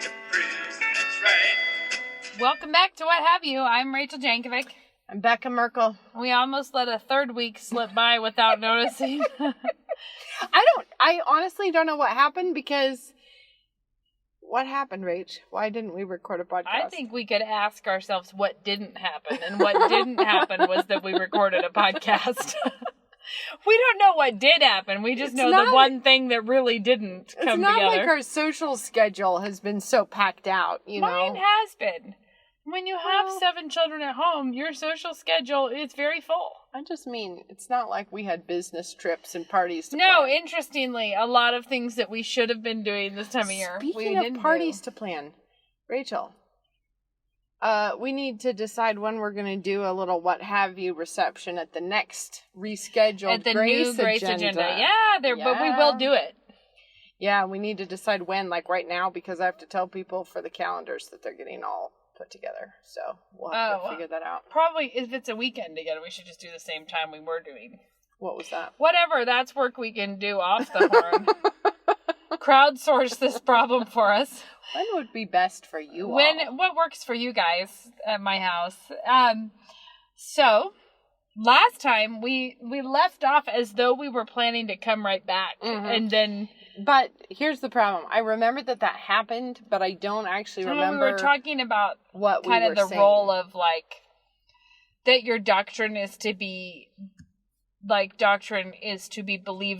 to cruise, that's right. Welcome back to What Have You. I'm Rachel Jankovic. I'm Becca Merkel. We almost let a third week slip by without noticing. I honestly don't know what happened because what happened, Rach? Why didn't we record a podcast? I think we could ask ourselves what didn't happen. And what didn't happen was that we recorded a podcast. We don't know what did happen. We just know the one thing that really didn't come together. It's not like our social schedule has been so packed out, you know? Mine has been. When you have 7 children at home, your social schedule is very full. I just mean, it's not like we had business trips and parties to No, plan. interestingly, a lot of things that we should have been doing this time of year. Speaking of parties to plan, Rachel, we need to decide when we're going to do a little What Have You reception at the next rescheduled at the Grace new Grace agenda. Yeah, but we will do it. Yeah, we need to decide when, like right now, because I have to tell people for the calendars that they're getting all put together. So we'll have to figure that out. Probably if it's a weekend together, we should just do the same time we were doing. What was that? Whatever, that's work we can do off the horn. Crowdsource this problem for us. When would be best for you all? What works for you guys at my house? So last time we left off as though we were planning to come right back, and then. But here's the problem. I remember that happened, but I don't actually remember. We were talking about what kind of the role of like that your doctrine is to be believed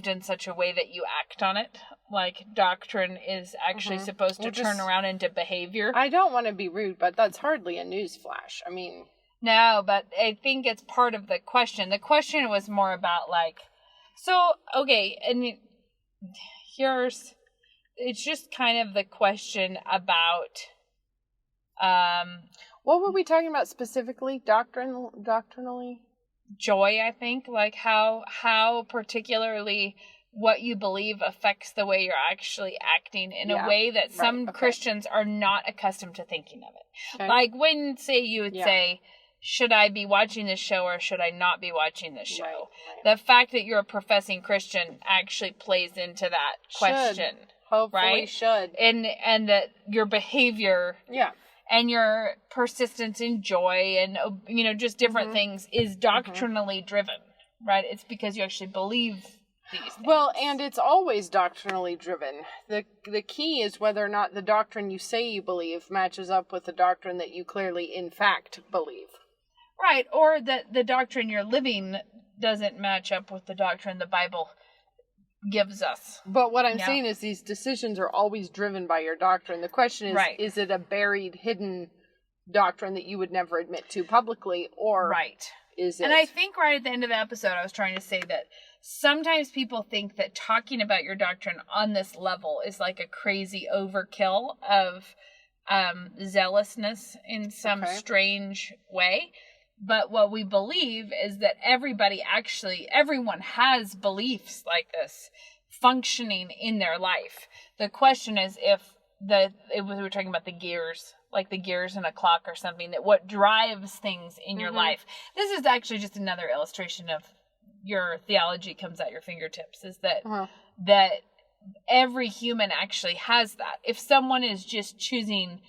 in such a way that you act on it. Like doctrine is actually supposed to turn around into behavior. I don't want to be rude, but that's hardly a news flash. I mean, no, but I think it's part of the question. The question was more about like, it's just kind of the question about, what were we talking about specifically? Doctrinally? Joy, I think, like how particularly what you believe affects the way you're actually acting in a way that some Christians are not accustomed to thinking of it. Okay. Like when, say, you would say, should I be watching this show or should I not be watching this show? Right. The fact that you're a professing Christian actually plays into that question. Hopefully should. And that your behavior and your persistence in joy and, just different things is doctrinally driven, right? It's because you actually believe these things. Well, and it's always doctrinally driven. The key is whether or not the doctrine you say you believe matches up with the doctrine that you clearly, in fact, believe. Right, or that the doctrine you're living doesn't match up with the doctrine the Bible gives us. But what I'm saying is these decisions are always driven by your doctrine. The question is it a buried, hidden doctrine that you would never admit to publicly, or is it? And I think right at the end of the episode, I was trying to say that sometimes people think that talking about your doctrine on this level is like a crazy overkill of zealousness in some strange way. But what we believe is that everyone has beliefs like this functioning in their life. The question is we were talking about the gears, like the gears in a clock or something, that what drives things in your life. This is actually just another illustration of your theology comes at your fingertips, is that that every human actually has that. If someone is just choosing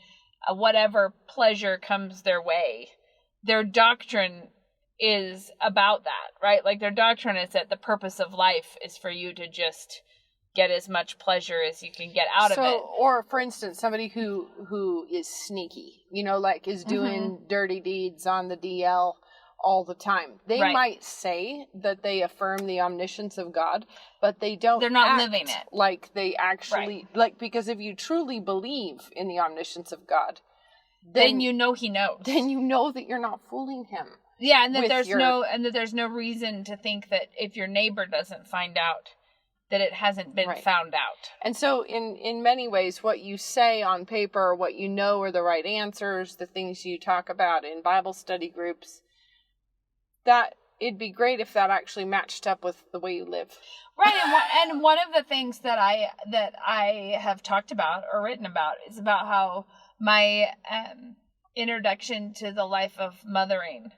whatever pleasure comes their way, their doctrine is about that, right? Like their doctrine is that the purpose of life is for you to just get as much pleasure as you can get out of it. Or for instance, somebody who is sneaky, like is doing dirty deeds on the DL all the time. They might say that they affirm the omniscience of God, but they're not living it. Like they actually, because if you truly believe in the omniscience of God, then you know he knows. Then you know that you're not fooling him. Yeah, and that there's no reason to think that if your neighbor doesn't find out, that it hasn't been found out. And so in many ways, what you say on paper, what you know are the right answers, the things you talk about in Bible study groups, that it'd be great if that actually matched up with the way you live. Right, and one of the things that I have talked about or written about is about how my introduction to the life of mothering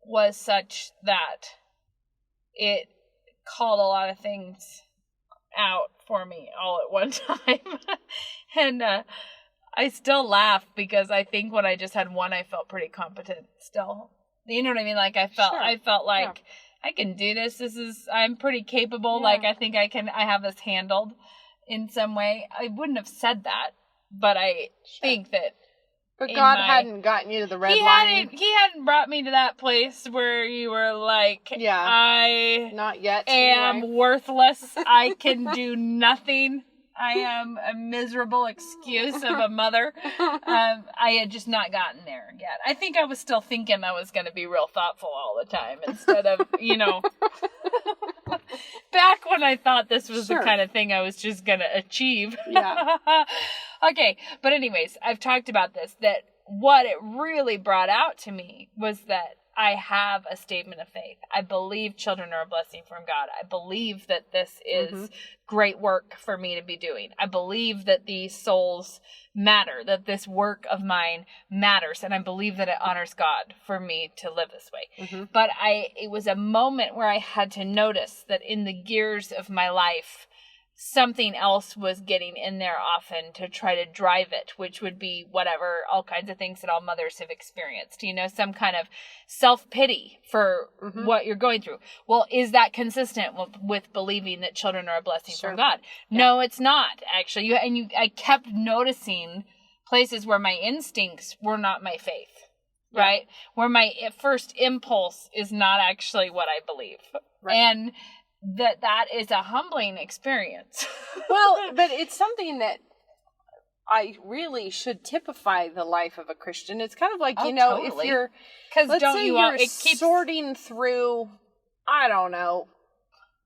was such that it called a lot of things out for me all at one time. And I still laugh because I think when I just had one, I felt pretty competent still. You know what I mean? Like I felt like I can do this. I'm pretty capable. Yeah. Like I think I have this handled in some way. I wouldn't have said that, but I think that. But God hadn't gotten you to the red line. He hadn't brought me to that place where you were like, I not yet. Am worthless. I can do nothing. I am a miserable excuse of a mother. I had just not gotten there yet. I think I was still thinking I was going to be real thoughtful all the time instead of, back when I thought this was the kind of thing I was just going to achieve. Yeah. Okay. But anyways, I've talked about this, that what it really brought out to me was that I have a statement of faith. I believe children are a blessing from God. I believe that this is great work for me to be doing. I believe that these souls matter, that this work of mine matters, and I believe that it honors God for me to live this way. But it was a moment where I had to notice that in the gears of my life, something else was getting in there often to try to drive it, which would be whatever, all kinds of things that all mothers have experienced, some kind of self-pity for what you're going through. Well, is that consistent with believing that children are a blessing from God? Yeah. No, it's not, actually. I kept noticing places where my instincts were not my faith, right? Where my first impulse is not actually what I believe. Right. And that is a humbling experience. Well, but it's something that I really should typify the life of a Christian. It's kind of like, totally. If you're, let's say you're sorting through, I don't know,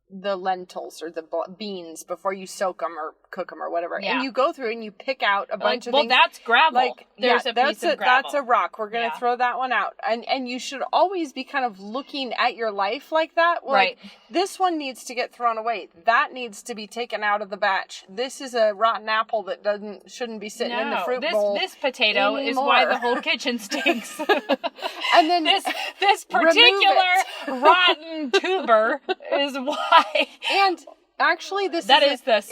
the lentils or the beans before you soak them or cook them or whatever. Yeah. And you go through and you pick out a bunch of things. Well, that's gravel. There's a piece of gravel. That's a rock. We're going to throw that one out. And you should always be kind of looking at your life like that. Right. Like, this one needs to get thrown away. That needs to be taken out of the batch. This is a rotten apple that shouldn't be sitting in the fruit bowl. This potato anymore. Is why the whole kitchen stinks. And then this particular rotten tuber is why. And actually, it's a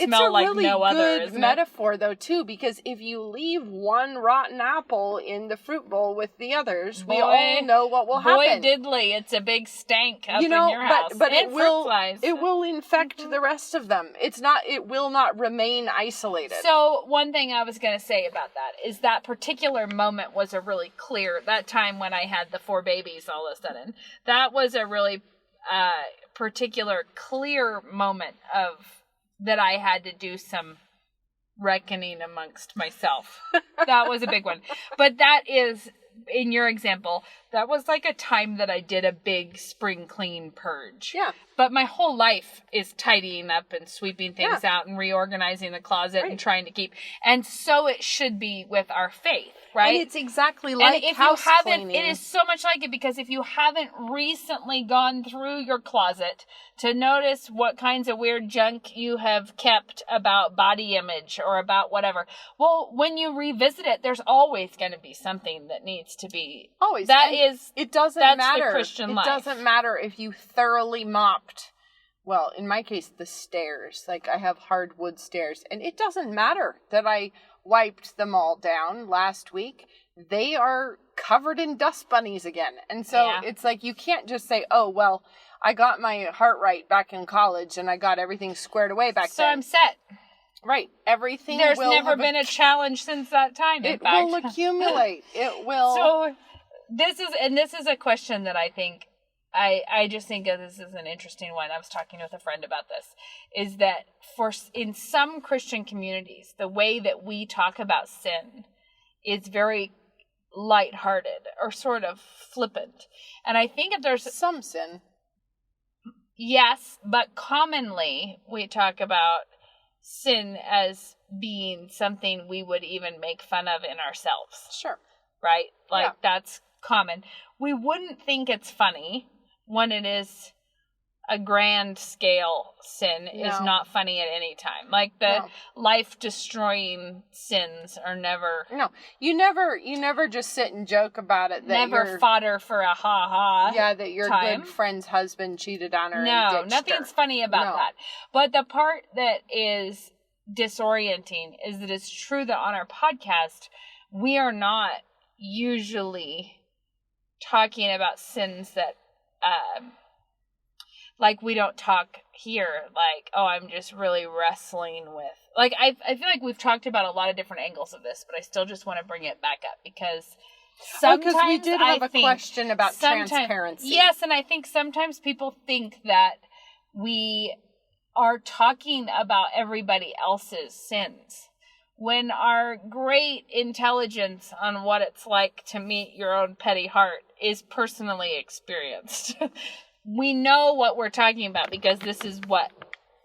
really good metaphor, though, too, because if you leave one rotten apple in the fruit bowl with the others, we all know what will happen. Boy diddly, it's a big stank up in your house. But it will infect the rest of them. It will not remain isolated. So one thing I was going to say about that is that particular moment was a really clear, that time when I had the 4 babies all of a sudden, that was a really particular clear moment that I had to do some reckoning amongst myself. That was a big one. But that is, in your example, that was like a time that I did a big spring clean purge. Yeah. But my whole life is tidying up and sweeping things out and reorganizing the closet and trying to keep. And so it should be with our faith, right? And it's exactly like house cleaning. It is so much like it, because if you haven't recently gone through your closet to notice what kinds of weird junk you have kept about body image or about whatever, well, when you revisit it, there's always going to be something that needs to be. Always. It doesn't matter. The Christian life. It doesn't matter if you thoroughly mopped, well, in my case, the stairs. Like, I have hardwood stairs. And it doesn't matter that I wiped them all down last week. They are covered in dust bunnies again. And so it's like, you can't just say, oh, well, I got my heart right back in college and I got everything squared away back then. So I'm set. Right. Everything There's never been a challenge since that time, in fact. It will accumulate. It will. So this is a question that I think, I just think this is an interesting one. I was talking with a friend about this, is that in some Christian communities, the way that we talk about sin is very lighthearted or sort of flippant. And I think if there's some sin. Yes, but commonly we talk about sin as being something we would even make fun of in ourselves. Sure. Right? Like, that's common. We wouldn't think it's funny when it is a grand scale sin. Is not funny at any time. Like, the life destroying sins are never. No, you never just sit and joke about it. That never fodder for a ha ha. Yeah, that your good friend's husband cheated on her. No, and nothing's funny about that. But the part that is disorienting is that it's true that on our podcast, we are not usually talking about sins that, like we don't talk here, like, oh, I'm just really wrestling with, like, I feel like we've talked about a lot of different angles of this, but I still just want to bring it back up because sometimes we did have a question about transparency. Yes, and I think sometimes people think that we are talking about everybody else's sins, when our great intelligence on what it's like to meet your own petty heart is personally experienced. We know what we're talking about because this is what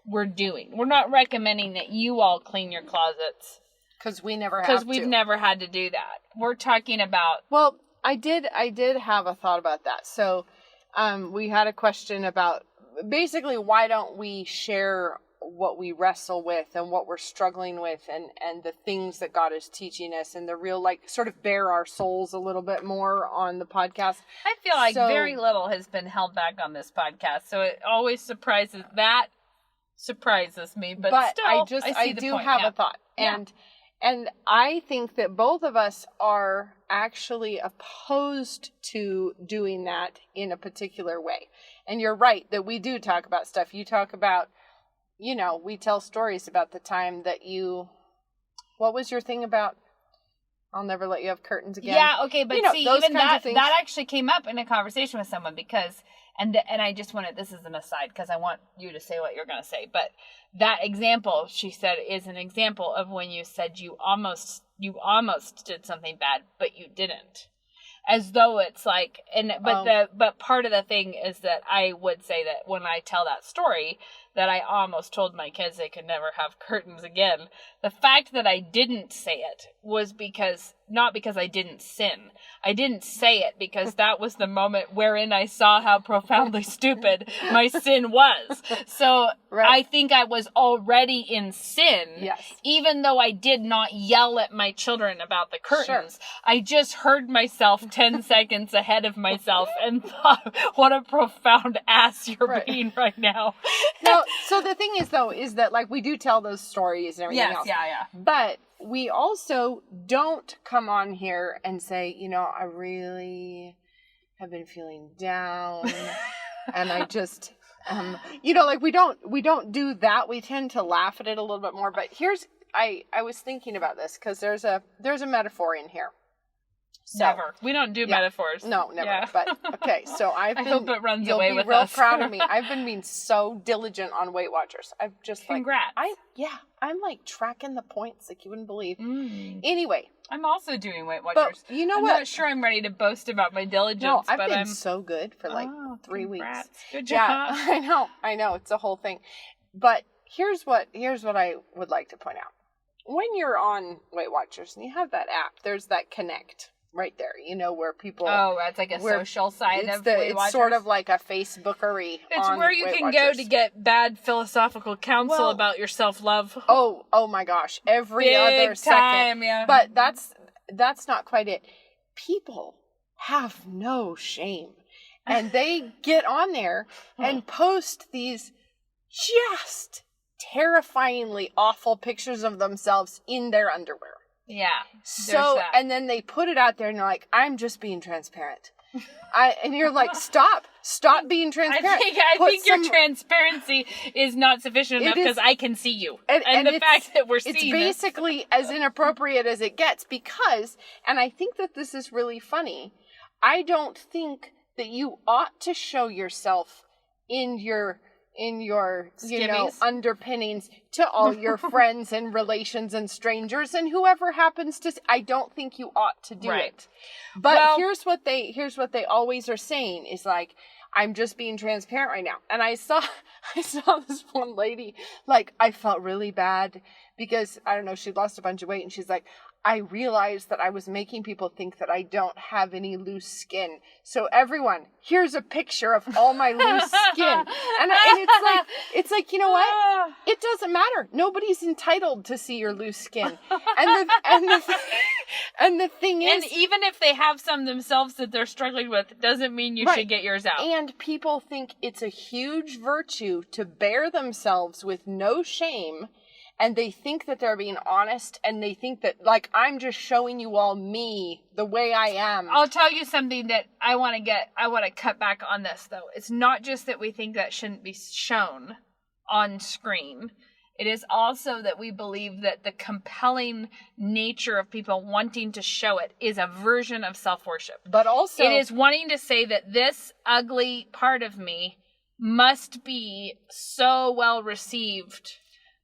we're doing. We're not recommending that you all clean your closets. Because we never have to. Because we've never had to do that. We're talking about... Well, I did have a thought about that. So, we had a question about, basically, why don't we share what we wrestle with and what we're struggling with and the things that God is teaching us and the real, like, sort of bare our souls a little bit more on the podcast. I feel like very little has been held back on this podcast. So it always surprises me. But still, I do have a thought. And I think that both of us are actually opposed to doing that in a particular way. And you're right that we do talk about stuff. You talk about, you know, we tell stories about the time that what was your thing about, I'll never let you have curtains again? Yeah, okay, but see, even that actually came up in a conversation with someone because, and I just wanted, this is an aside because I want you to say what you're going to say, but that example, she said, is an example of when you said you almost did something bad, but you didn't. As though it's like, but part of the thing is that I would say that when I tell that story, that I almost told my kids they could never have curtains again. The fact that I didn't say it was not because I didn't sin. I didn't say it because that was the moment wherein I saw how profoundly stupid my sin was. So I think I was already in sin. Yes. Even though I did not yell at my children about the curtains. Sure. I just heard myself 10 seconds ahead of myself and thought, what a profound ass you're being right now. No, so the thing is, though, is that, like, we do tell those stories and everything else. Yeah. But we also don't come on here and say, you know, I really have been feeling down and I just, you know, like we don't do that. We tend to laugh at it a little bit more. But I was thinking about this because there's a metaphor in here. So, never. We don't do metaphors. No, never. Yeah. But okay, so I hope it runs away with us. You'll be real proud of me. I've been being so diligent on Weight Watchers. I've just congrats. I'm like tracking the points like you wouldn't believe. Anyway, I'm also doing Weight Watchers. But you know I'm what? not sure I'm ready to boast about my diligence. No, I've been so good for 3 weeks. Good job. Yeah, I know. It's a whole thing. But here's what I would like to point out. When you're on Weight Watchers and you have that app, there's that connect right there, you know, where people... Oh, that's like a social side of Weight Watchers? It's sort of like a Facebookery. It's where you can go to get bad philosophical counsel about your self-love. Oh my gosh. Every other second. Yeah. But that's not quite it. People have no shame. And they get on there and post these just terrifyingly awful pictures of themselves in their underwear. Yeah. So, and then they put it out there and they're like, I'm just being transparent. And you're like, stop being transparent. I think your transparency is not sufficient enough because I can see you. And the fact that we're seeing it's basically as inappropriate as it gets because, and I think that this is really funny, I don't think that you ought to show yourself in your you know, underpinnings to all your friends and relations and strangers and whoever happens to. I don't think you ought to do it. But here's what they always are saying is like, I'm just being transparent right now. And I saw this one lady, like, I felt really bad because, I don't know, she lost a bunch of weight and she's like, I realized that I was making people think that I don't have any loose skin. So everyone, here's a picture of all my loose skin. And it's like, you know what? It doesn't matter. Nobody's entitled to see your loose skin. And the thing is, and even if they have some themselves that they're struggling with, it doesn't mean you should get yours out. And people think it's a huge virtue to bear themselves with no shame and they think that they're being honest, and they think that, like, I'm just showing you all me the way I am. I'll tell you something that I want to cut back on this, though. It's not just that we think that shouldn't be shown on screen. It is also that we believe that the compelling nature of people wanting to show it is a version of self-worship. But also, it is wanting to say that this ugly part of me must be so well received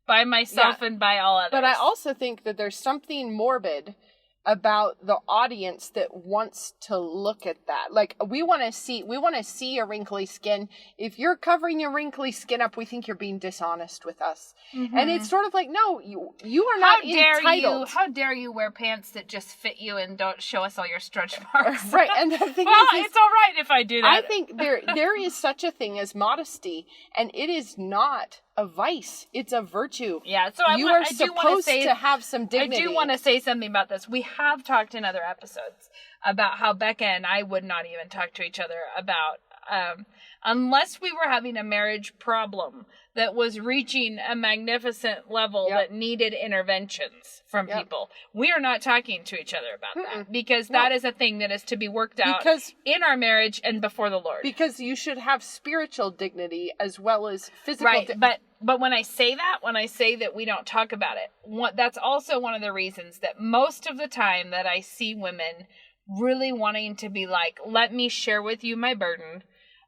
by myself and by all others. But I also think that there's something morbid about the audience that wants to look at that. Like, we want to see a wrinkly skin. If you're covering your wrinkly skin up, we think you're being dishonest with us. Mm-hmm. And it's sort of like, no, you are not entitled. How dare you wear pants that just fit you and don't show us all your stretch marks? Right. And the thing it's all right if I do that. I think there is such a thing as modesty, and it is not a vice. It's a virtue. Yeah, so you are supposed to have some dignity. I do want to say something about this. We have talked in other episodes about how Becca and I would not even talk to each other about, unless we were having a marriage problem that was reaching a magnificent level that needed interventions from people. We are not talking to each other about that, because that is a thing that is to be worked out in our marriage and before the Lord. Because you should have spiritual dignity as well as physical dignity. But when I say that we don't talk about it, that's also one of the reasons that most of the time that I see women really wanting to be like, let me share with you my burden.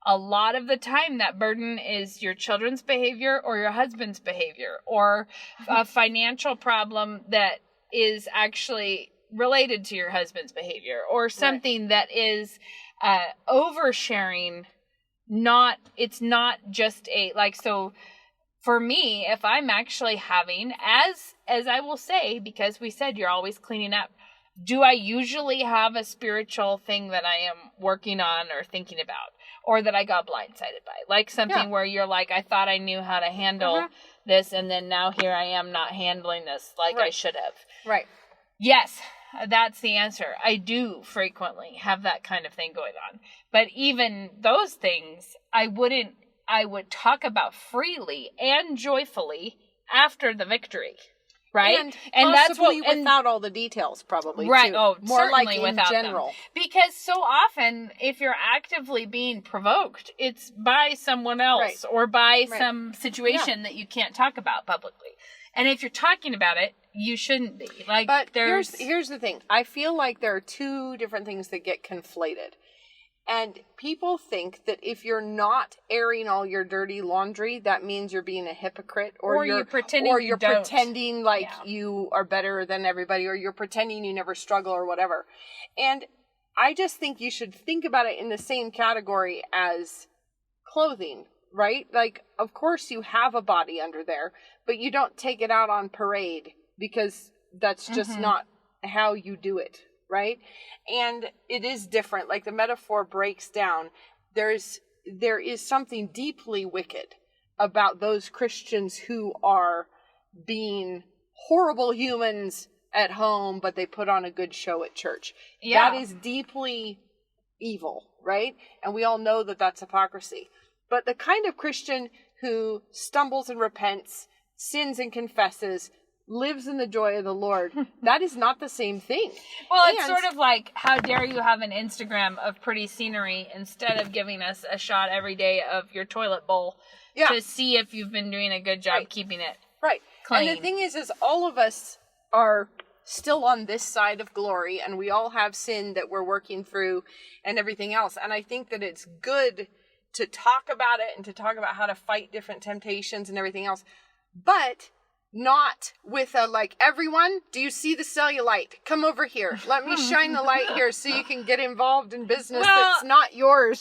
A lot of the time that burden is your children's behavior or your husband's behavior or a financial problem that is actually related to your husband's behavior or something that is oversharing. It's not just so for me, if I'm actually having, as I will say, because we said you're always cleaning up, do I usually have a spiritual thing that I am working on or thinking about? Or that I got blindsided by? Like something where you're like, I thought I knew how to handle this, and then now here I am not handling this like I should have. Right. Yes, that's the answer. I do frequently have that kind of thing going on. But even those things, I would talk about freely and joyfully after the victory. Right? And that's what, without all the details, probably. Right. Too. Oh, more like in general. Them. Because so often, if you're actively being provoked, it's by someone else or by some situation that you can't talk about publicly. And if you're talking about it, you shouldn't be. But here's the thing. I feel like there are two different things that get conflated. And people think that if you're not airing all your dirty laundry, that means you're being a hypocrite, or you're pretending like you are better than everybody, or you're pretending you never struggle or whatever. And I just think you should think about it in the same category as clothing, right? Like, of course you have a body under there, but you don't take it out on parade because that's just not how you do it. Right? And it is different. Like the metaphor breaks down. There is something deeply wicked about those Christians who are being horrible humans at home, but they put on a good show at church. Yeah. That is deeply evil, right? And we all know that that's hypocrisy. But the kind of Christian who stumbles and repents, sins and confesses, lives in the joy of the Lord, that is not the same thing. Well, it's sort of like, how dare you have an Instagram of pretty scenery instead of giving us a shot every day of your toilet bowl to see if you've been doing a good job keeping it clean. And the thing is all of us are still on this side of glory, and we all have sin that we're working through and everything else. And I think that it's good to talk about it and to talk about how to fight different temptations and everything else. But not with a, like, everyone, do you see the cellulite? Come over here. Let me shine the light here so you can get involved in business that's not yours.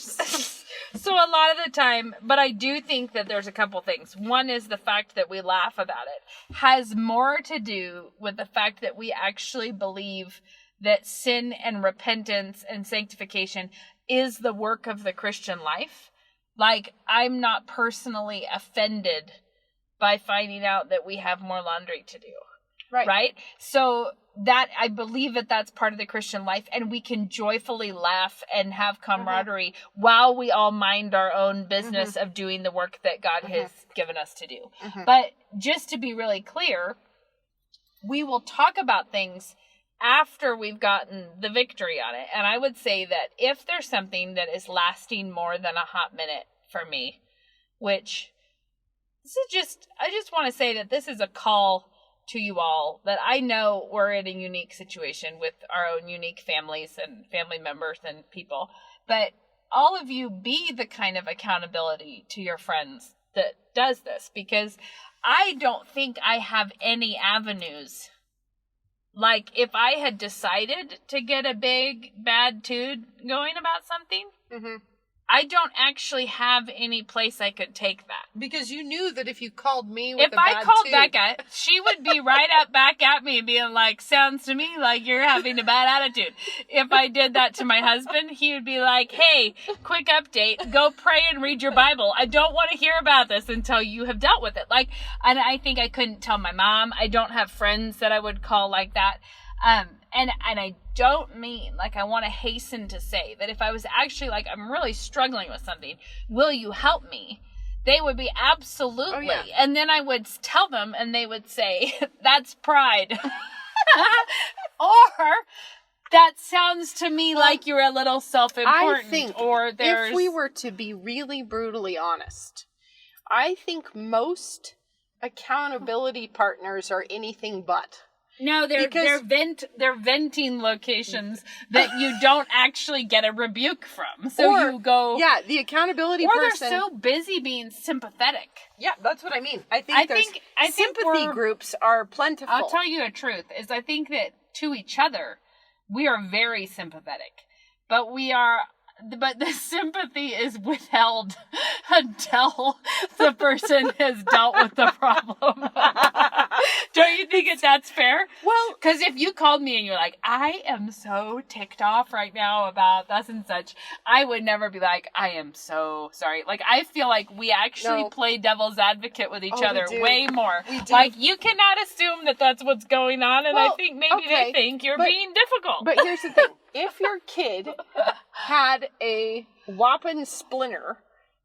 So a lot of the time, but I do think that there's a couple things. One is the fact that we laugh about it has more to do with the fact that we actually believe that sin and repentance and sanctification is the work of the Christian life. Like, I'm not personally offended by finding out that we have more laundry to do. Right? So that, I believe that that's part of the Christian life, and we can joyfully laugh and have camaraderie while we all mind our own business of doing the work that God has given us to do. But just to be really clear, we will talk about things after we've gotten the victory on it. And I would say that if there's something that is lasting more than a hot minute for me, which this is just, I just want to say that this is a call to you all, that I know we're in a unique situation with our own unique families and family members and people, but all of you be the kind of accountability to your friends that does this, because I don't think I have any avenues. Like, if I had decided to get a big bad tude going about something, I don't actually have any place I could take that. Because you knew that if you called me with if I called Becca, she would be right up back at me being like, sounds to me like you're having a bad attitude. If I did that to my husband, he would be like, hey, quick update, go pray and read your Bible. I don't want to hear about this until you have dealt with it. Like, and I think I couldn't tell my mom. I don't have friends that I would call like that. And I don't mean, like, I want to hasten to say that if I was actually like, I'm really struggling with something, will you help me? They would be absolutely. Oh, yeah. And then I would tell them and they would say, that's pride. Or that sounds to me like you're a little self-important. I think or there's... if we were to be really brutally honest, I think most accountability partners are anything but. No, they're venting locations that you don't actually get a rebuke from. So you go... Yeah, the accountability person... Or they're so busy being sympathetic. Yeah, that's what I mean. I think sympathy groups are plentiful. I'll tell you the truth, is I think that to each other, we are very sympathetic. But the sympathy is withheld until the person has dealt with the problem. Don't you think that's fair? Well, because if you called me and you're like, I am so ticked off right now about thus and such, I would never be like, I am so sorry. Like, I feel like we actually play devil's advocate with each other way more. Like, you cannot assume that that's what's going on, and I think maybe they think you're being difficult. But here's the thing. If your kid had a whopping splinter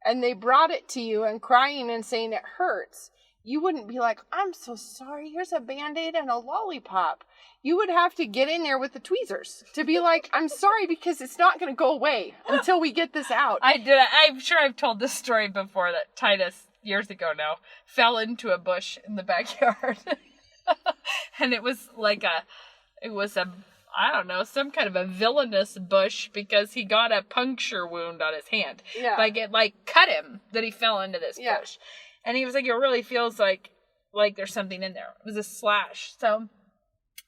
and they brought it to you and crying and saying it hurts, you wouldn't be like, I'm so sorry, here's a Band-Aid and a lollipop. You would have to get in there with the tweezers to be like, I'm sorry, because it's not going to go away until we get this out. I'm sure I've told this story before, that Titus, years ago now, fell into a bush in the backyard. And it was I don't know, some kind of a villainous bush, because he got a puncture wound on his hand. Yeah. Like, it, cut him that he fell into this bush. And he was like, it really feels like there's something in there. It was a slash. So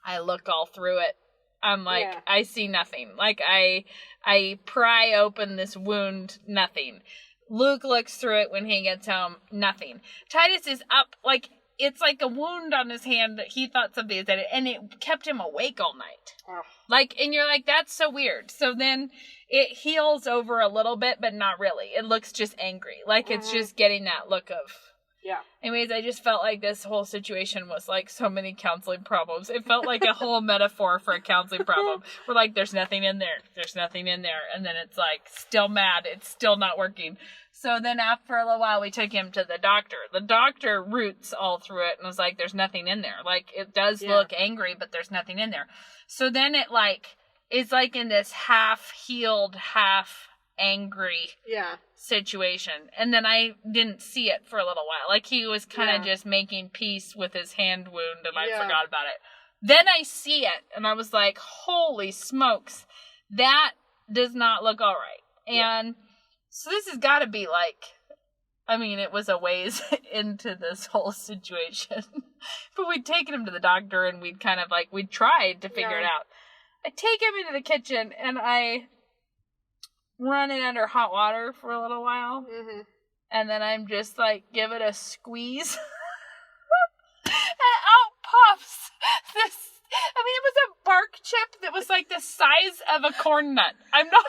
I look all through it. I'm like, I see nothing. Like, I pry open this wound, nothing. Luke looks through it when he gets home, nothing. Titus is up, like, it's like a wound on his hand that he thought somebody was at it, and it kept him awake all night. Oh. Like, and you're like, that's so weird. So then it heals over a little bit, but not really. It looks just angry. Like, it's just getting that look of... Yeah. Anyways, I just felt like this whole situation was like so many counseling problems. It felt like a whole metaphor for a counseling problem. We're like, there's nothing in there. There's nothing in there. And then it's like, still mad. It's still not working. So then after a little while, we took him to the doctor. The doctor roots all through it and was like, there's nothing in there. Like, it does look angry, but there's nothing in there. So then it it's like in this half healed, half angry situation. And then I didn't see it for a little while. Like, he was kind of just making peace with his hand wound, and I forgot about it. Then I see it, and I was like, holy smokes, that does not look all right. And so this has got to be it was a ways into this whole situation. But we'd taken him to the doctor, and we'd kind of we'd tried to figure it out. I take him into the kitchen, and I run it under hot water for a little while. Mm-hmm. And then I'm just give it a squeeze. And out pops this. It was a bark chip that was the size of a corn nut. I'm not.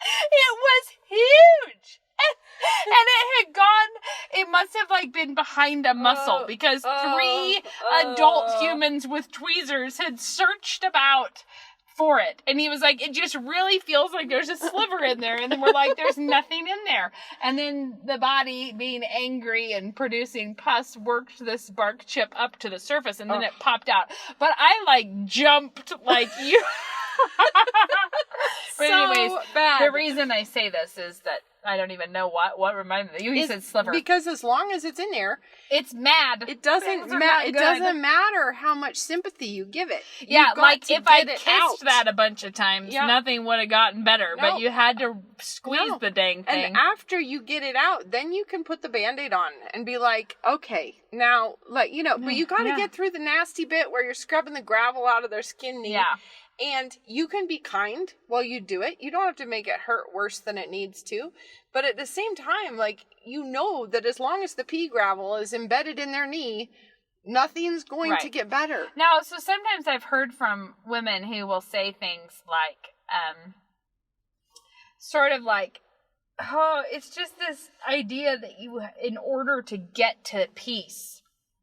It was huge. it had gone, it must have like been behind a muscle because 3 adult humans with tweezers had searched about for it. And he was like, it just really feels like there's a sliver in there. And then we're like, there's nothing in there. And then the body, being angry and producing pus, worked this bark chip up to the surface and then it popped out. But I like jumped like you. But anyways, bad. The reason I say this is that I don't even know what reminded me. You said sliver. Because as long as it's in there, it's mad. It doesn't matter. It doesn't matter how much sympathy you give it. Yeah, like if I kissed that a bunch of times, nothing would have gotten better. No. But you had to squeeze the dang thing. And after you get it out, then you can put the Band-Aid on and be like, okay, now, like, but you got to get through the nasty bit where you're scrubbing the gravel out of their skin knee. Yeah. And you can be kind while you do it. You don't have to make it hurt worse than it needs to. But at the same time, like, that as long as the pea gravel is embedded in their knee, nothing's going to get better. Now, so sometimes I've heard from women who will say things like, sort of like, oh, it's just this idea that in order to get to peace,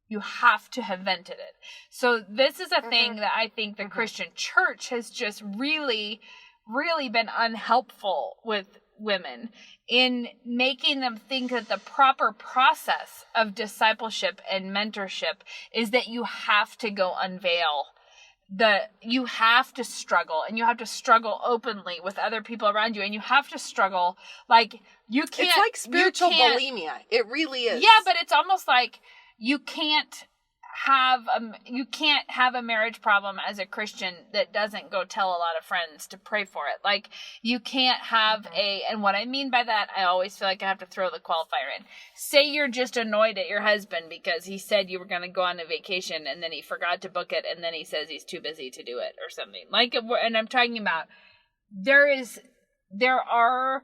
you have to have vented it. So this is a thing that I think the Christian church has just really, really been unhelpful with women in making them think that the proper process of discipleship and mentorship is that you have to go unveil you have to struggle, and you have to struggle openly with other people around you, and you have to struggle like you can't. It's like spiritual bulimia. It really is. Yeah, but it's almost like you can't have a marriage problem as a Christian that doesn't go tell a lot of friends to pray for it. Like, you can't have and what I mean by that, I always feel like I have to throw the qualifier in. Say you're just annoyed at your husband because he said you were going to go on a vacation and then he forgot to book it and then he says he's too busy to do it or something. Like, and I'm talking about, there are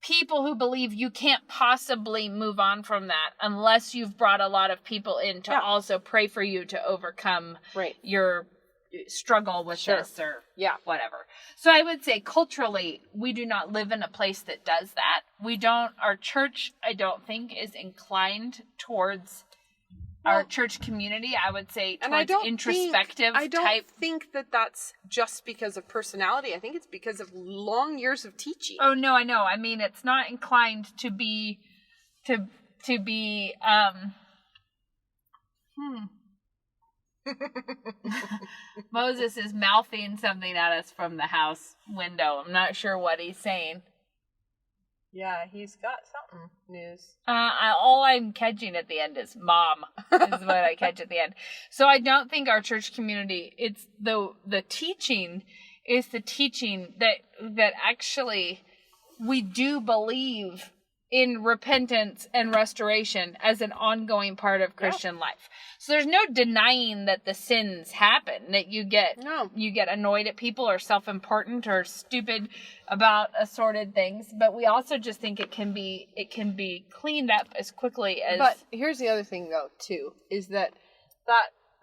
people who believe you can't possibly move on from that unless you've brought a lot of people in to also pray for you to overcome your struggle with this or whatever. So I would say culturally, we do not live in a place that does that. Our church, I don't think, is inclined towards our church community, I would say, towards introspective I don't type. think that that's just because of personality. I think it's because of long years of teaching. Oh, no, I know. I mean, it's not inclined to be, Moses is mouthing something at us from the house window. I'm not sure what he's saying. Yeah, he's got something news. All I'm catching at the end is mom, is what I catch at the end. So I don't think our church community, it's the teaching is the teaching that actually we do believe in repentance and restoration as an ongoing part of Christian life. So there's no denying that the sins happen, that you get annoyed at people or self-important or stupid about assorted things, but we also just think it can be cleaned up as quickly as. But here's the other thing though too, is that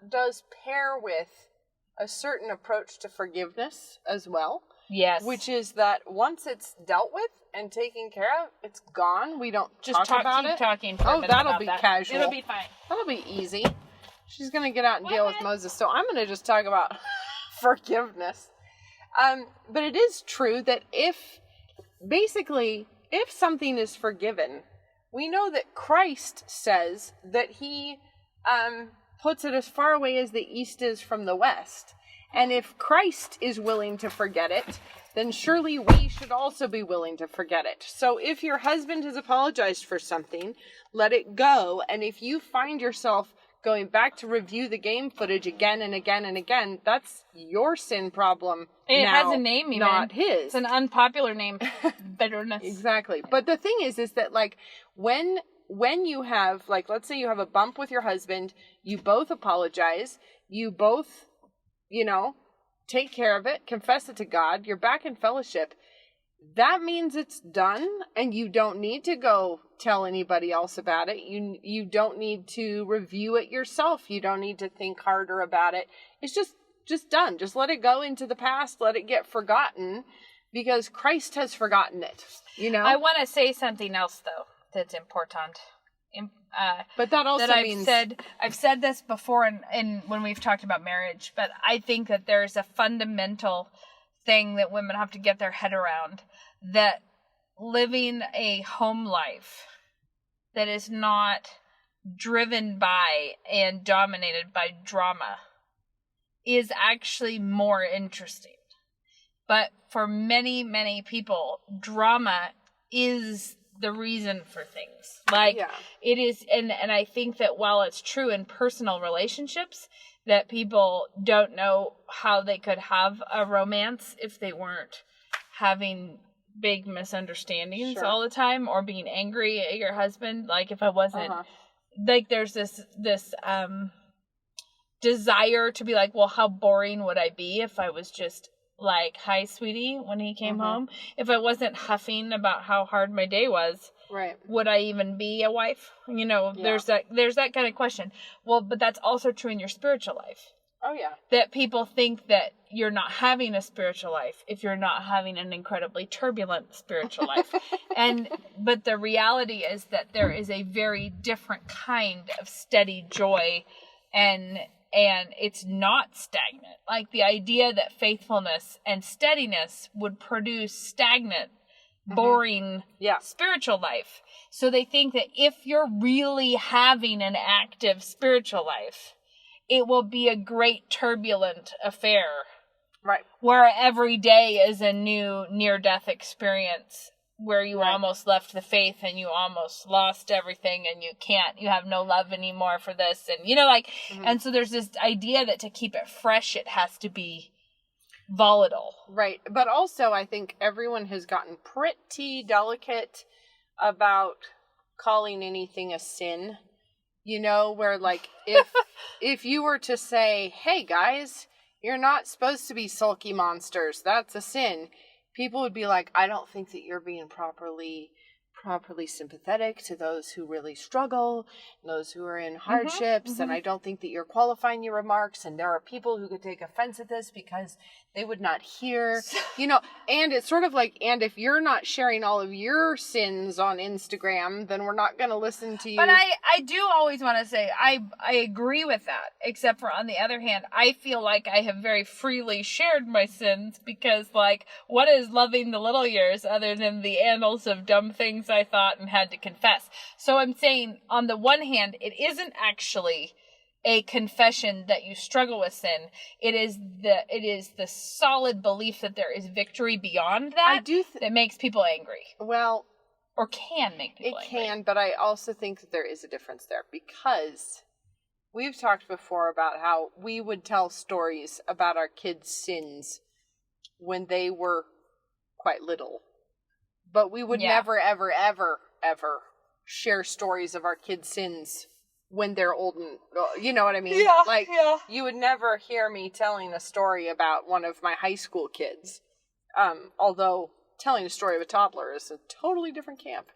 does pair with a certain approach to forgiveness as well. Yes. Which is that once it's dealt with and taken care of, it's gone. We don't just talk about keep it. Talking for a minute that'll about be that. casual. It'll be fine. That'll be easy. She's going to get out and deal with Moses. So I'm going to just talk about forgiveness. But it is true that if something is forgiven, we know that Christ says that he puts it as far away as the east is from the west. And if Christ is willing to forget it, then surely we should also be willing to forget it. So if your husband has apologized for something, let it go. And if you find yourself going back to review the game footage again and again and again, that's your sin problem. It has a name, even. Not his. It's an unpopular name. Bitterness. Exactly. But the thing is that, like, when you have, like, let's say you have a bump with your husband, you both apologize, you both, take care of it, confess it to God, you're back in fellowship. That means it's done, and you don't need to go tell anybody else about it. You don't need to review it yourself. You don't need to think harder about it. It's just done. Just let it go into the past. Let it get forgotten, because Christ has forgotten it. I want to say something else, though, that's important. But that also that means I've said this before in when we've talked about marriage, but I think that there's a fundamental thing that women have to get their head around, that living a home life that is not driven by and dominated by drama is actually more interesting. But for many, many people, drama is the reason for things. Like, it is, and I think that while it's true in personal relationships, that people don't know how they could have a romance if they weren't having big misunderstandings all the time, or being angry at your husband. Like, if I wasn't, like, there's this desire to be like, well, how boring would I be if I was just like, hi, sweetie, when he came home? If I wasn't huffing about how hard my day was, would I even be a wife? You know, there's that kind of question. Well, but that's also true in your spiritual life. Oh, yeah. That people think that you're not having a spiritual life if you're not having an incredibly turbulent spiritual life. But the reality is that there is a very different kind of steady joy, and it's not stagnant. Like, the idea that faithfulness and steadiness would produce stagnant, boring spiritual life. So they think that if you're really having an active spiritual life, it will be a great turbulent affair. Right. Where every day is a new near-death experience, where you almost left the faith and you almost lost everything, and you have no love anymore for this. And, you know, like, and so there's this idea that to keep it fresh, it has to be volatile. Right. But also, I think everyone has gotten pretty delicate about calling anything a sin. You know, where, like, if you were to say, hey, guys, you're not supposed to be sulky monsters, that's a sin, people would be like, I don't think that you're being properly sympathetic to those who really struggle, those who are in hardships, and I don't think that you're qualifying your remarks, and there are people who could take offense at this because they would not hear, you know, and it's sort of like, and if you're not sharing all of your sins on Instagram, then we're not going to listen to you. But I do always want to say, I agree with that, except for, on the other hand, I feel like I have very freely shared my sins, because, like, what is loving the little years other than the annals of dumb things I thought and had to confess? So I'm saying, on the one hand, it isn't actually a confession that you struggle with sin. It is the solid belief that there is victory beyond that that makes people angry. Well, or can make people angry. It can, but I also think that there is a difference there, because we've talked before about how we would tell stories about our kids' sins when they were quite little. But we would never, ever, ever, ever share stories of our kids' sins when they're old, and you know what I mean? You would never hear me telling a story about one of my high school kids. Although telling a story of a toddler is a totally different camp.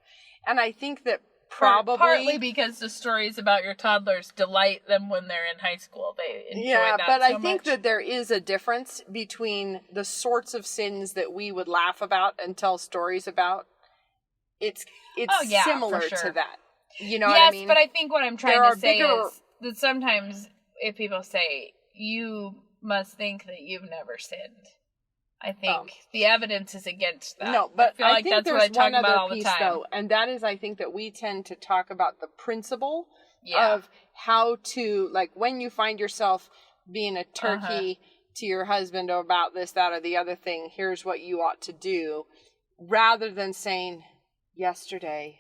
And I think that probably... Partly because the stories about your toddlers delight them when they're in high school. They enjoy that but so I think much. that there is a difference between the sorts of sins that we would laugh about and tell stories about. It's similar to that. You know what I mean? Yes, but I think what I'm trying to say is that sometimes if people say, you must think that you've never sinned, I think the evidence is against that. No, but I feel like think that's there's what I talk one about other all the piece, time. though, and that is, I think that we tend to talk about the principle of how to, like, when you find yourself being a turkey to your husband about this, that, or the other thing, here's what you ought to do, rather than saying, yesterday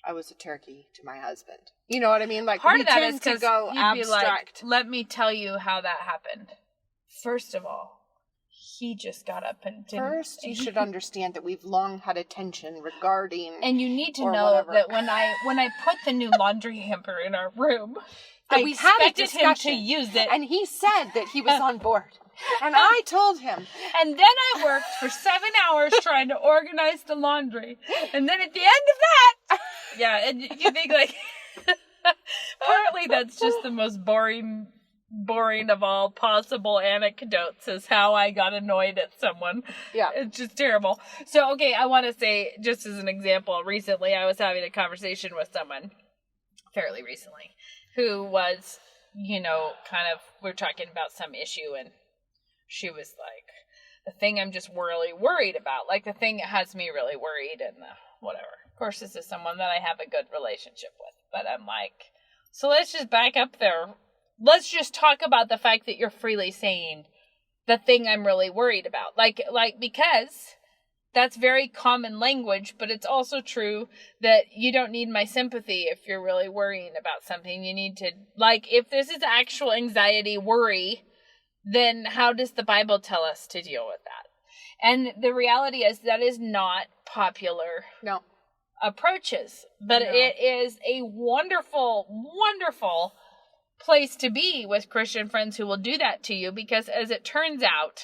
I was a turkey to my husband. You know what I mean? Like, part we of that tend is to because go you'd abstract. be like, let me tell you how that happened. First of all, he just got up and didn't. First, you should understand that we've long had a tension regarding... And you need to know that when I put the new laundry hamper in our room, I expected him to use it. And he said that he was on board. And I told him. And then I worked for 7 hours trying to organize the laundry. And then at the end of that, and you think, like, partly that's just the most boring boring of all possible anecdotes is how I got annoyed at someone. Yeah. It's just terrible. So, okay, I want to say, just as an example, recently I was having a conversation with someone, fairly recently, who was, we're talking about some issue, and she was like, the thing I'm just really worried about, like the thing that has me really worried and whatever. Of course, this is someone that I have a good relationship with, but I'm like, so let's just back up there. Let's just talk about the fact that you're freely saying the thing I'm really worried about. Because that's very common language, but it's also true that you don't need my sympathy if you're really worrying about something. You need to, if this is actual anxiety, worry, then how does the Bible tell us to deal with that? And the reality is that is not popular approaches, but it is a wonderful, wonderful place to be with Christian friends who will do that to you, because as it turns out,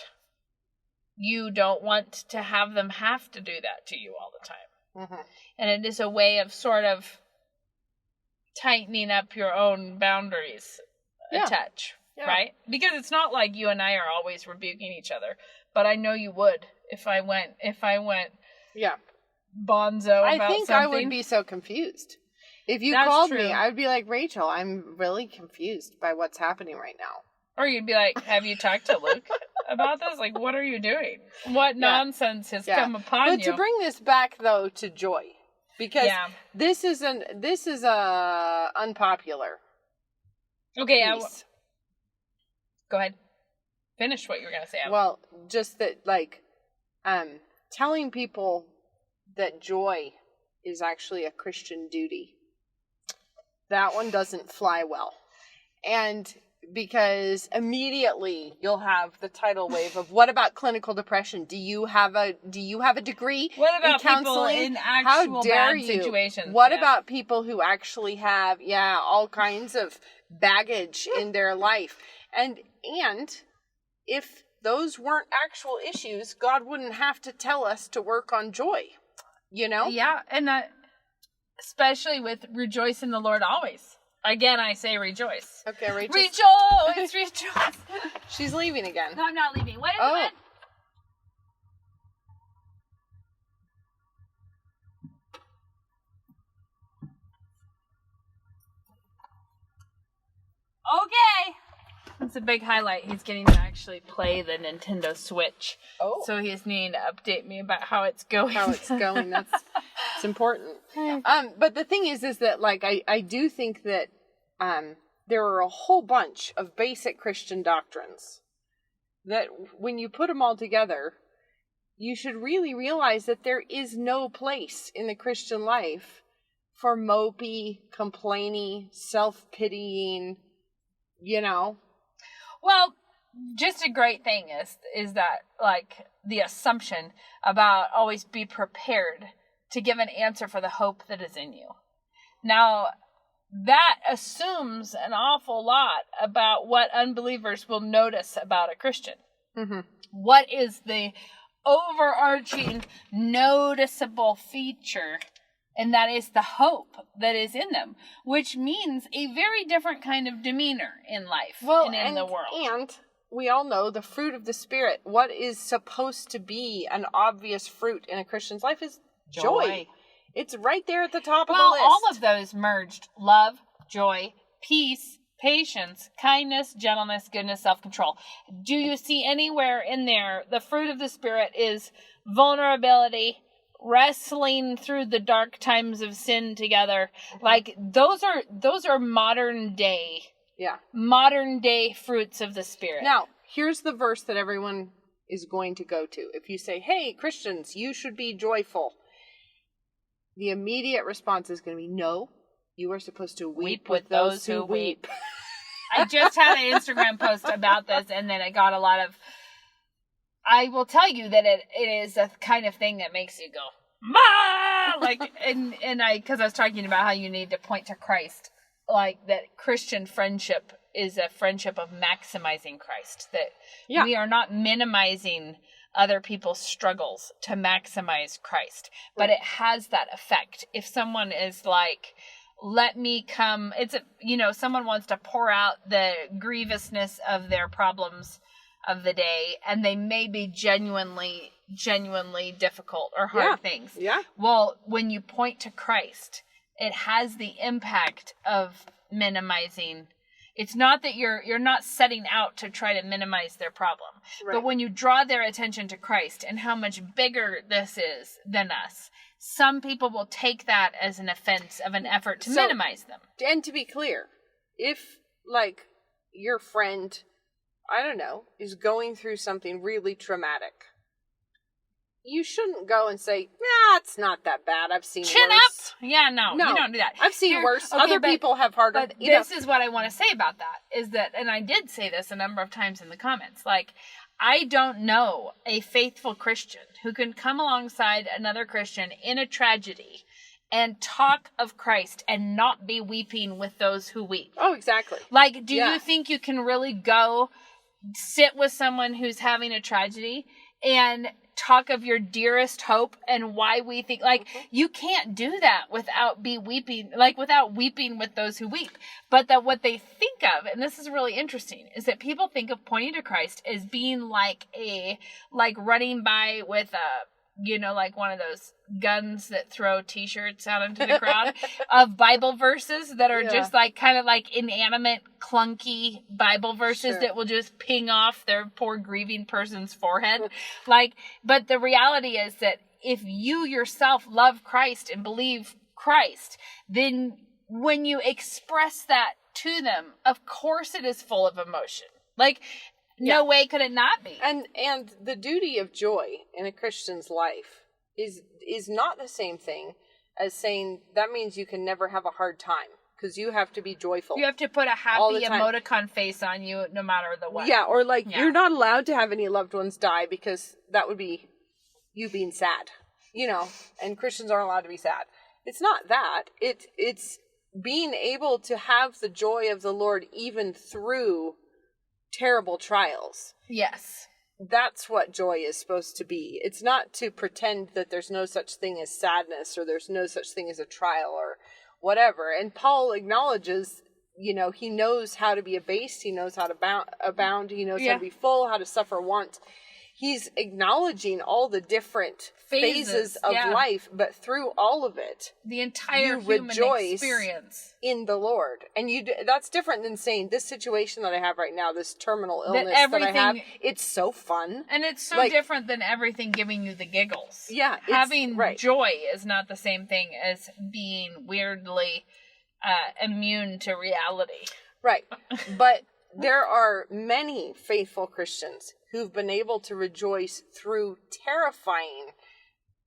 you don't want to have them have to do that to you all the time. Mm-hmm. And it is a way of sort of tightening up your own boundaries a touch, right? Because it's not like you and I are always rebuking each other, but I know you would if I went bonzo about I think something. I would be so confused. If you called me, I would be like, Rachel, I'm really confused by what's happening right now. Or you'd be like, have you talked to Luke about this? Like, what are you doing? What nonsense has come upon you? But to bring this back, though, to joy, because this is unpopular. Okay, go ahead. Finish what you were going to say. Well, just that, telling people that joy is actually a Christian duty. That one doesn't fly well. And because immediately you'll have the tidal wave of, what about clinical depression? Do you have a degree what about in counseling? People in actual bad situations? What about people who actually have all kinds of baggage in their life? And if those weren't actual issues, God wouldn't have to tell us to work on joy. Yeah, and that, especially with rejoice in the Lord always. Again, I say rejoice. Okay, Rachel. Rejoice, rejoice. She's leaving again. No, I'm not leaving. What is it? Okay. That's a big highlight. He's getting to actually play the Nintendo Switch. Oh. So he's needing to update me about how it's going. It's important. But the thing is that, I do think that there are a whole bunch of basic Christian doctrines that when you put them all together, you should really realize that there is no place in the Christian life for mopey, complaining, self-pitying, Well, just a great thing is that, the assumption about always be prepared to give an answer for the hope that is in you. Now, that assumes an awful lot about what unbelievers will notice about a Christian. Mm-hmm. What is the overarching noticeable feature? And that is the hope that is in them, which means a very different kind of demeanor in life and in the world. And we all know the fruit of the Spirit. What is supposed to be an obvious fruit in a Christian's life is joy. It's right there at the top of the list. Well, all of those merged: love, joy, peace, patience, kindness, gentleness, goodness, self-control. Do you see anywhere in there the fruit of the Spirit is vulnerability, wrestling through the dark times of sin together? Those are modern day fruits of the Spirit. Now, here's the verse that everyone is going to go to. If you say, hey, Christians, you should be joyful, the immediate response is going to be, no, you are supposed to weep with those who weep. I just had an Instagram post about this, and then I got a lot of... I will tell you that it is a kind of thing that makes you go, "Ma!" Because I was talking about how you need to point to Christ, that Christian friendship is a friendship of maximizing Christ. That we are not minimizing other people's struggles to maximize Christ, but it has that effect. If someone is let me come. Someone wants to pour out the grievousness of their problems of the day, and they may be genuinely difficult or hard things. Yeah. Well, when you point to Christ, it has the impact of minimizing. It's not that you're not setting out to try to minimize their problem. Right. But when you draw their attention to Christ and how much bigger this is than us, some people will take that as an offense of an effort to minimize them. And to be clear, if, like, your friend, I don't know, is going through something really traumatic, you shouldn't go and say, it's not that bad. I've seen Chin worse. up! Yeah, no, you don't do that. I've seen worse. Other people have harder. But this is what I want to say about that, is that, and I did say this a number of times in the comments, like, I don't know a faithful Christian who can come alongside another Christian in a tragedy and talk of Christ and not be weeping with those who weep. Oh, exactly. Like, do you think you can really go sit with someone who's having a tragedy and talk of your dearest hope and why we think, like, you can't do that without weeping with those who weep. But that what they think of, and this is really interesting, is that people think of pointing to Christ as being like running by with like one of those guns that throw t-shirts out into the crowd of Bible verses that are just like kind of like inanimate, clunky Bible verses that will just ping off their poor grieving person's forehead. But the reality is that if you yourself love Christ and believe Christ, then when you express that to them, of course it is full of emotion. No way could it not be. And the duty of joy in a Christian's life is not the same thing as saying that means you can never have a hard time, because you have to be joyful. You have to put a happy emoticon face on you no matter the what. Yeah, or you're not allowed to have any loved ones die, because that would be you being sad, and Christians aren't allowed to be sad. It's not that. It's being able to have the joy of the Lord even through terrible trials. Yes. That's what joy is supposed to be. It's not to pretend that there's no such thing as sadness or there's no such thing as a trial or whatever. And Paul acknowledges, he knows how to be abased. He knows how to abound. He knows how to be full, how to suffer want. He's acknowledging all the different phases of life, but through all of it, the entire human experience in the Lord. And that's different than saying this situation that I have right now, this terminal illness that I have, it's so fun. And it's so different than everything giving you the giggles. Yeah. Having joy is not the same thing as being weirdly immune to reality. Right. But there are many faithful Christians who've been able to rejoice through terrifying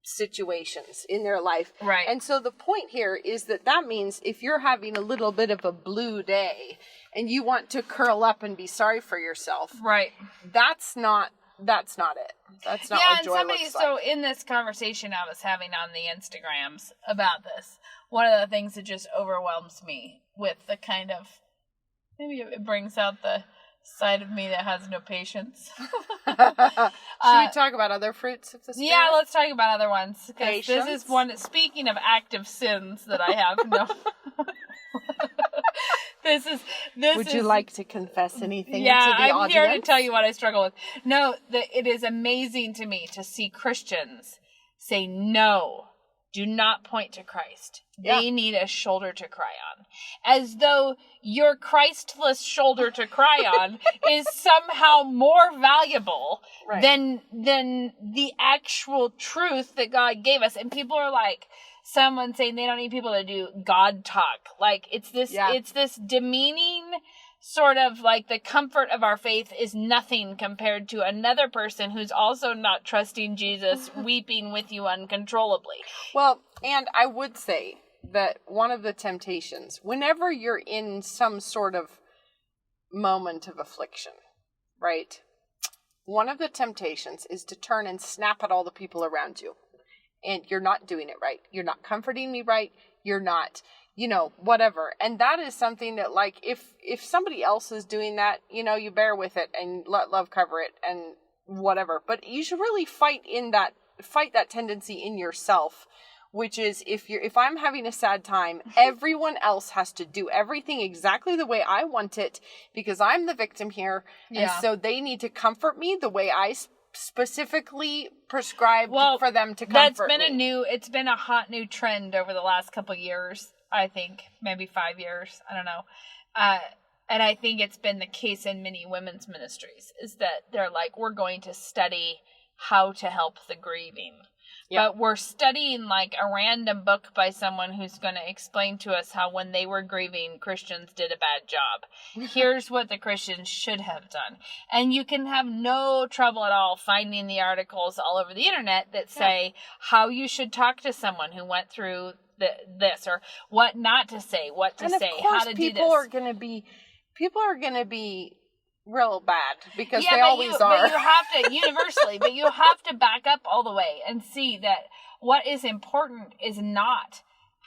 situations in their life. Right. And so the point here is that means if you're having a little bit of a blue day and you want to curl up and be sorry for yourself. Right. That's not it. That's not what joy looks like. So in this conversation I was having on the Instagrams about this, one of the things that just overwhelms me with the kind of, maybe it brings out the side of me that has no patience. Should we talk about other fruits of the Spirit? Yeah, let's talk about other ones. Because this is one, speaking of active sins that I have, no. Would you like to confess anything to the I'm audience? here to tell you what I struggle with. No, it is amazing to me to see Christians say, no, do not point to Christ. They need a shoulder to cry on. As though your Christless shoulder to cry on is somehow more valuable than the actual truth that God gave us. And people are like, someone saying they don't need people to do God talk. It's this demeaning sort of the comfort of our faith is nothing compared to another person who's also not trusting Jesus, weeping with you uncontrollably. Well, and I would say that one of the temptations, whenever you're in some sort of moment of affliction, right? One of the temptations is to turn and snap at all the people around you. And you're not doing it right. You're not comforting me right. You're not, whatever. And that is something that, if somebody else is doing that, you bear with it and let love cover it and whatever. But you should really fight that tendency in yourself which is if I'm having a sad time, everyone else has to do everything exactly the way I want it because I'm the victim here. And so they need to comfort me the way I specifically prescribed for them to comfort me. It's been a hot new trend over the last couple of years, I think, maybe 5 years, I don't know. And I think it's been the case in many women's ministries, is that they're like, we're going to study how to help the grieving. Yep. But we're studying like a random book by someone who's going to explain to us how when they were grieving, Christians did a bad job. Here's what the Christians should have done. And you can have no trouble at all finding the articles all over the internet that say how you should talk to someone who went through this, or what not to say, what to say, how to do this. People are going to be real bad because they always are. But you have to universally, but you have to back up all the way and see that what is important is not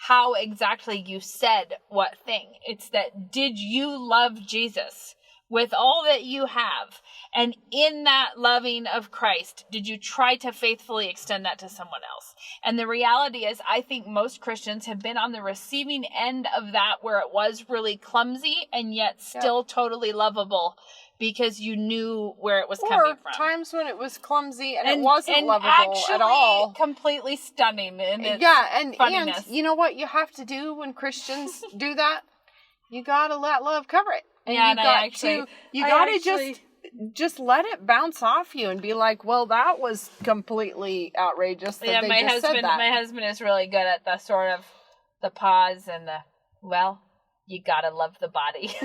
how exactly you said what thing. It's that, did you love Jesus with all that you have? And in that loving of Christ, did you try to faithfully extend that to someone else? And the reality is, I think most Christians have been on the receiving end of that, where it was really clumsy and yet still totally lovable, because you knew where it was coming from. Times when it was clumsy and it wasn't lovable at all. Completely stunning in its and funniness. And you know what you have to do when Christians do that? You gotta let love cover it. And you gotta just let it bounce off you and be like, well, that was completely outrageous that they just said that. My husband is really good at the sort of the pause and you gotta love the body.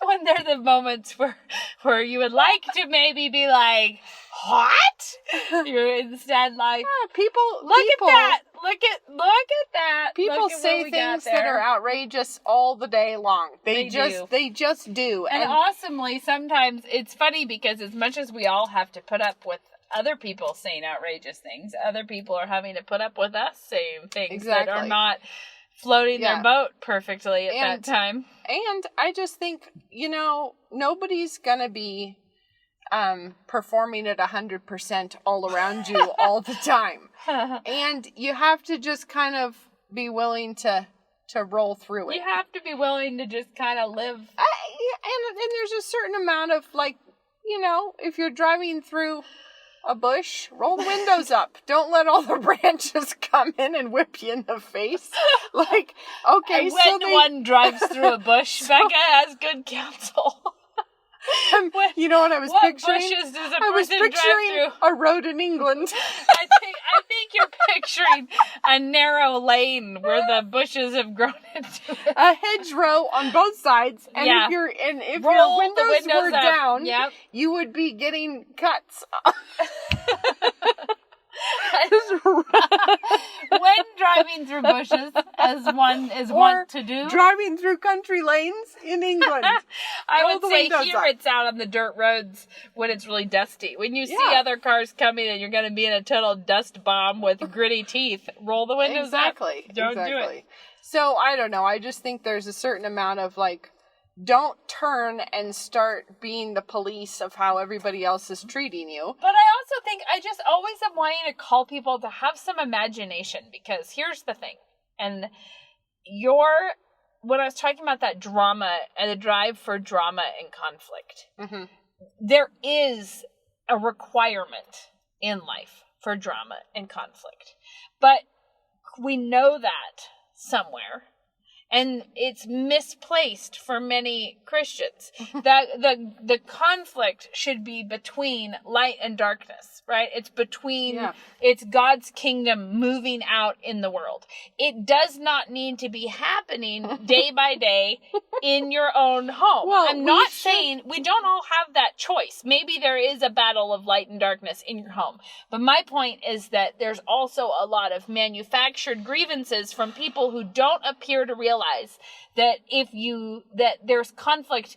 When there are the moments where you would like to maybe be like, what? You're instead like, look at that. Look at that. People say things that are outrageous all the day long. They just do. And awesomely, sometimes it's funny because as much as we all have to put up with other people saying outrageous things, other people are having to put up with us saying things that are not floating their boat perfectly at that time. And I just think, nobody's going to be performing at 100% all around you all the time. And you have to just kind of be willing to roll through it. You have to be willing to just kind of live. And there's a certain amount of, if you're driving through a bush, roll the windows up. Don't let all the branches come in and whip you in the face. Okay, when one drives through a bush, Becca has good counsel. You know what I was picturing? What bushes does a person drive through? A road in England. I think you're picturing a narrow lane where the bushes have grown into it. A hedgerow on both sides, and if your windows were down, you would be getting cuts. When driving through bushes, as one is wont to do, driving through country lanes in England. I would say here it's out on the dirt roads when it's really dusty. When you see other cars coming and you're going to be in a total dust bomb with gritty teeth, roll the windows up. Don't do it. So I don't know. I just think there's a certain amount of don't turn and start being the police of how everybody else is treating you. But I also think I just always am wanting to call people to have some imagination, because here's the thing. And when I was talking about that drama and the drive for drama and conflict, there is a requirement in life for drama and conflict. But we know that somewhere. And it's misplaced for many Christians. That the conflict should be between light and darkness, right? It's it's God's kingdom moving out in the world. It does not need to be happening day by day in your own home. Well, I'm not saying we don't all have that choice. Maybe there is a battle of light and darkness in your home. But my point is that there's also a lot of manufactured grievances from people who don't appear to realize that that there's conflict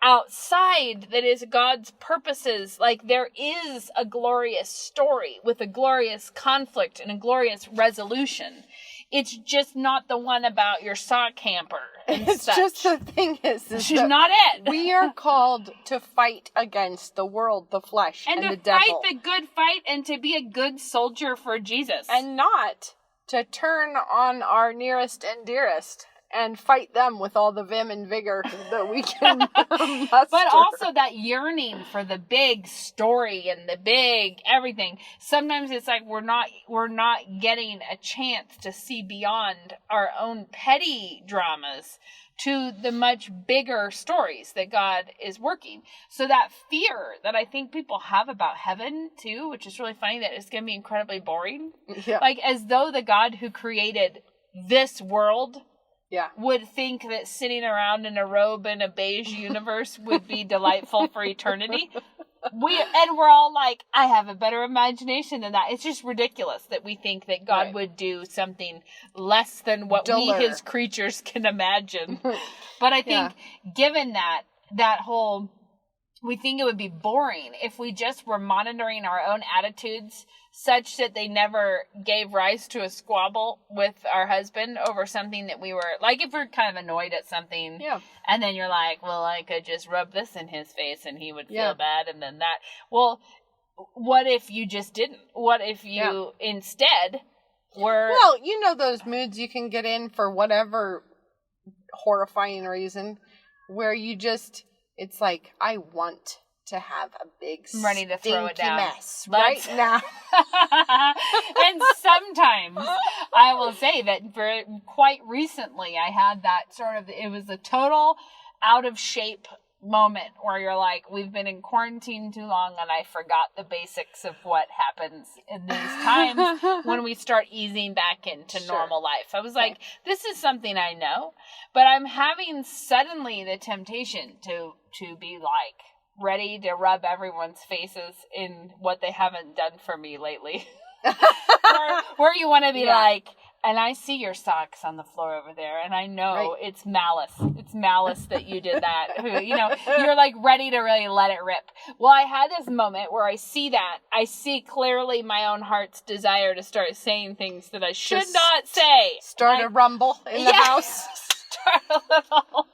outside that is God's purposes. There is a glorious story with a glorious conflict and a glorious resolution It's just not the one about your sock hamper and It's such. just the thing is She's not it. we are called to fight against the world, the flesh, and to the devil. fight the good fight and to be a good soldier for Jesus. And not to turn on our nearest and dearest and fight them with all the vim and vigor that we can muster. But also that yearning for the big story and the big everything. Sometimes it's like we're not getting a chance to see beyond our own petty dramas to the much bigger stories that God is working. So that fear that I think people have about heaven too, which is really funny, that it's going to be incredibly boring. Yeah. Like as though the God who created this world would think that sitting around in a robe in a beige universe would be delightful for eternity. We're all like, I have a better imagination than that. It's just ridiculous that we think that God would do something less than what we, his creatures, can imagine. But I think given that whole, we think it would be boring if we just were monitoring our own attitudes such that they never gave rise to a squabble with our husband over something that we were, like if we're kind of annoyed at something, and then you're like, well, I could just rub this in his face and he would feel bad, and then that. Well, what if you just didn't? What if you instead were... Well, you know those moods you can get in for whatever horrifying reason, where you just, it's like, I want to have a big I'm ready to throw it down mess right now. And sometimes I will say that quite recently I had that sort of, it was a total out of shape moment where you're like, we've been in quarantine too long and I forgot the basics of what happens in these times when we start easing back into normal life. I was like, this is something I know, but I'm having suddenly the temptation to be like, ready to rub everyone's faces in what they haven't done for me lately. where you want to be like, and I see your socks on the floor over there, and I know it's malice. It's malice that you did that. You know, you're like ready to really let it rip. Well, I had this moment where I see that. I see clearly my own heart's desire to start saying things that I should not say. Start a rumble in the house. Start a little...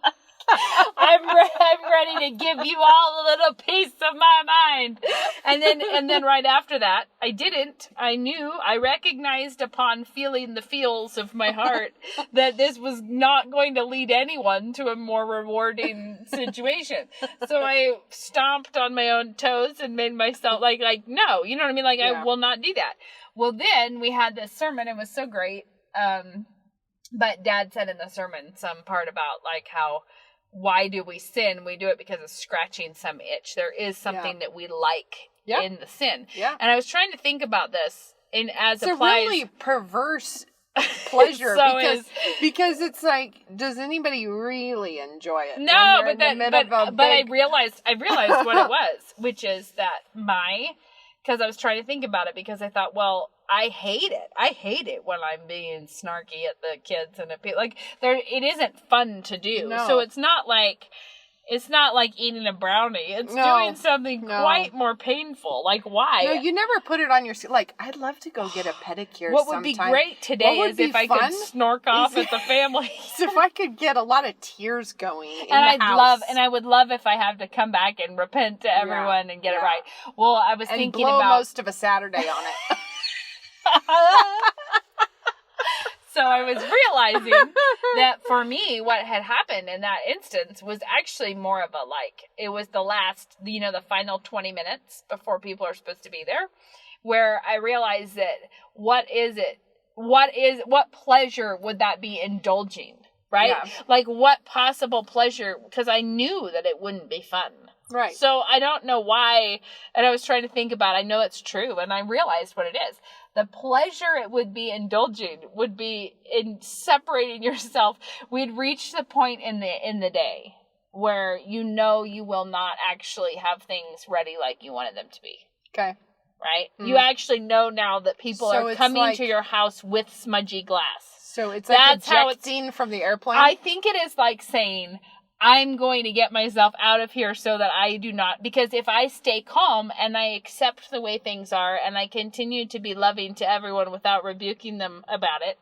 I'm ready to give you all a little piece of my mind. And then right after that, I didn't. I recognized upon feeling the feels of my heart that this was not going to lead anyone to a more rewarding situation. So I stomped on my own toes and made myself like, no, you know what I mean? Like, I will not do that. Well, then we had this sermon. It was so great. But Dad said in the sermon some part about like how, why do we sin? We do it because of scratching some itch. There is something that we like in the sin. Yeah. And I was trying to think about this as it's applies. It's a really perverse pleasure because it's like, does anybody really enjoy it? No, but I realized what it was, which is that because I was trying to think about it because I thought, well, I hate it. I hate it when I'm being snarky at the kids and it isn't fun to do. No. So it's not like eating a brownie. It's doing something quite more painful. Like, why? No, you never put it on your... Like, I'd love to go get a pedicure What would be great today is if I could snork off at the family. If I could get a lot of tears going in and the house. I would love if I have to come back and repent to everyone and get it right. Well, I was thinking blow about... most of a Saturday on it. So I was realizing that for me, what had happened in that instance was actually more of it was the last, the final 20 minutes before people are supposed to be there, where I realized that what pleasure would that be indulging, right? Yeah. Like what possible pleasure, because I knew that it wouldn't be fun. Right. So I don't know why, and I was trying to think about, I know it's true, and I realized what it is. The pleasure it would be indulging would be in separating yourself. We'd reached the point in the day where you will not actually have things ready like you wanted them to be. Okay. Right? Mm. You actually know now that people are coming to your house with smudgy glass. So it's like ejecting from the airplane? I think it is like saying, I'm going to get myself out of here so that I do not, because if I stay calm and I accept the way things are and I continue to be loving to everyone without rebuking them about it,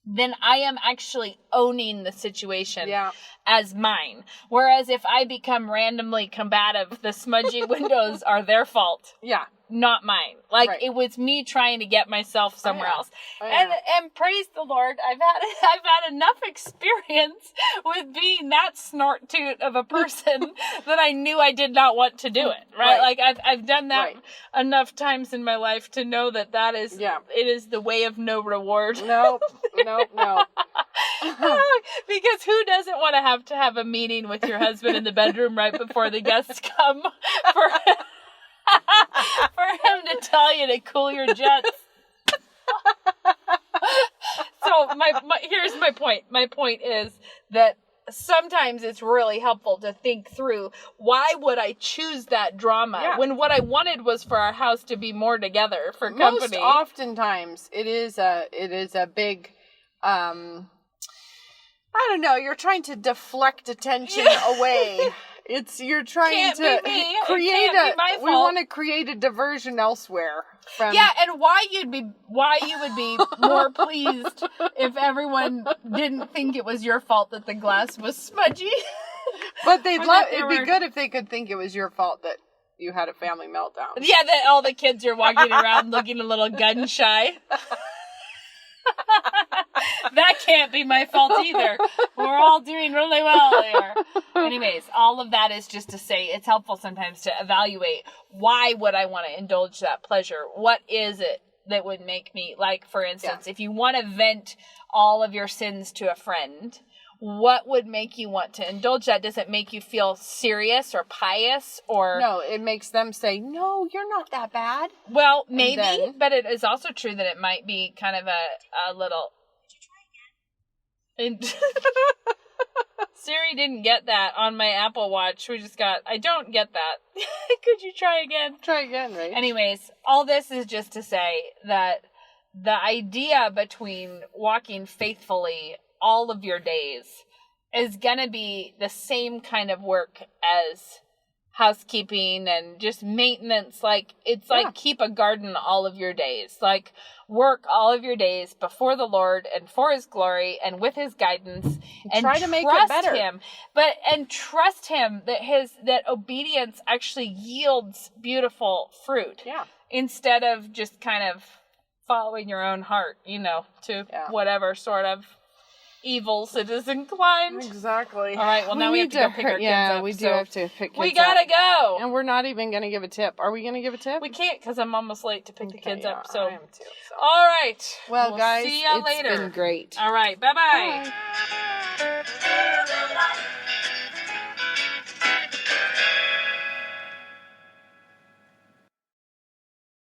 then I am actually owning the situation Yeah. as mine. Whereas if I become randomly combative, the smudgy windows are their fault. Yeah. Not mine. Like, Right. it was me trying to get myself somewhere else. Oh, yeah. And praise the Lord, I've had enough experience with being that snort toot of a person that I knew I did not want to do it. Right? Like, I've done that enough times in my life to know that is, it is the way of no reward. Nope. Because who doesn't want to have a meeting with your husband in the bedroom right before the guests come for him to tell you to cool your jets? So here's my point. My point is that sometimes it's really helpful to think through, why would I choose that drama when what I wanted was for our house to be more together for company? Most oftentimes it is a big I don't know, you're trying to deflect attention away. You're trying to create we want to create a diversion elsewhere from. Yeah, and why you would be more pleased if everyone didn't think it was your fault that the glass was smudgy. But it'd be good if they could think it was your fault that you had a family meltdown. Yeah, that all the kids are walking around looking a little gun shy. That can't be my fault either. We're all doing really well here. Anyways, all of that is just to say it's helpful sometimes to evaluate, why would I want to indulge that pleasure? What is it that would make me, like, for instance, if you want to vent all of your sins to a friend, what would make you want to indulge that? Does it make you feel serious or pious, or... No, it makes them say, no, you're not that bad. Well, maybe, but it is also true that it might be kind of a little... Siri didn't get that on my Apple Watch. I don't get that. Could you try again? Try again, right? Anyways, all this is just to say that the idea between walking faithfully all of your days is going to be the same kind of work as housekeeping and just maintenance. Like, it's like keep a garden all of your days. Like, work all of your days before the Lord and for His glory and with His guidance, and try to make it better. Him. And trust Him that obedience actually yields beautiful fruit. Yeah. Instead of just kind of following your own heart, to whatever sort of evils it is inclined. Exactly. All right, well, now we have to go pick our kids up. Yeah, we do have to pick kids up. We gotta go. And we're not even going to give a tip. Are we going to give a tip? We can't, because I'm almost late to pick the kids up. So. I am too. So. All right. Well, guys, see you later. It's been great. All right, bye-bye. Bye.